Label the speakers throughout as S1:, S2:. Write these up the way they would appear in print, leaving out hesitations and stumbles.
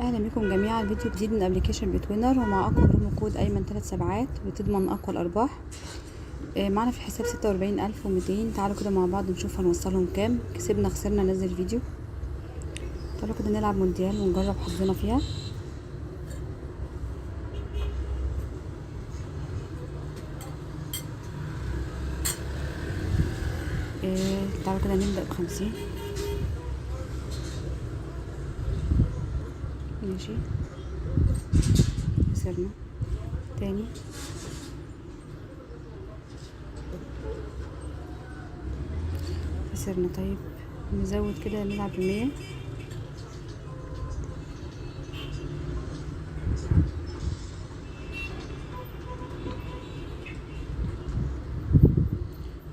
S1: اهلا بكم جميعا. فيديو جديد من ابلكيشن بيتوينر، ومعاكم برومو كود ايمن 3 سبعات بتضمن اقوى الارباح. معانا في الحساب 46200. تعالوا كده مع بعض نشوف هنوصلهم كام. كسبنا خسرنا نزل فيديو. تعالوا كده نلعب مونديال ونجرب حظنا فيها. تعالوا كده نبدأ ب50. ماشي، خسرنا تاني. خسرنا. طيب نزود كده، نلعب ب100.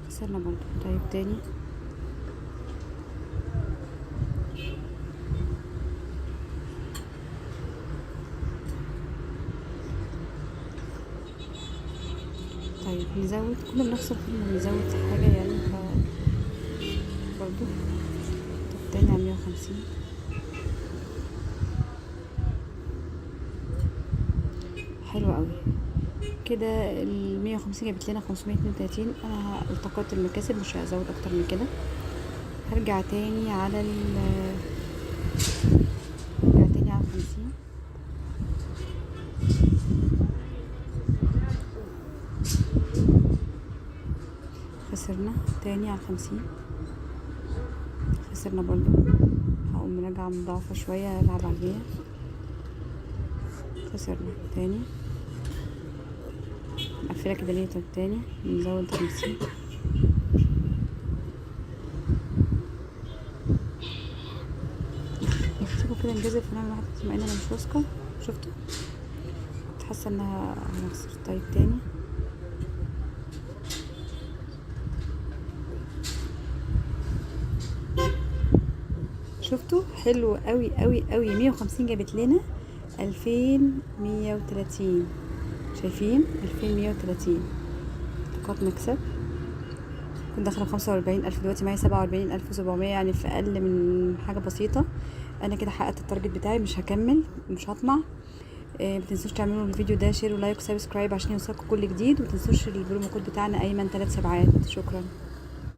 S1: خسرنا برضو. طيب تاني. طيب نزود، كنا بنخسر كنا نزود حاجة يعني برضو. طب تاني على 150. حلو قوي كده. ال150 جابت لنا 532. انا التقطت المكاسب، مش هزود اكتر من كده. هرجع تاني على هرجع تاني على 50. خسرنا تاني على 50. خسرنا برضو. هقوم راجعة مضاعفة شوية، العب على 100. خسرنا تاني. مقفلة كده ليه. طب تاني نزود 50. نسيبه كده نجازف ونعمل واحد بما ان انا مش واثقة. شفتوا؟ كنت حاسة انها هنخسر. طيب تاني. شفتوا؟ حلو قوي قوي قوي. 150 جابت لنا 2130. شايفين؟ 2130 نقاط مكسب. كنت داخله 45,000، دلوقتي معايا 47,700، يعني في اقل من حاجه بسيطه. انا كده حققت التارجت بتاعي، مش هكمل، مش هطمع. متنسوش تعملوا الفيديو ده شير ولايك وسبسكرايب عشان يوصلكم كل جديد. ومتنسوش البرومو كود بتاعنا ايمن 3 سبعات. شكرا.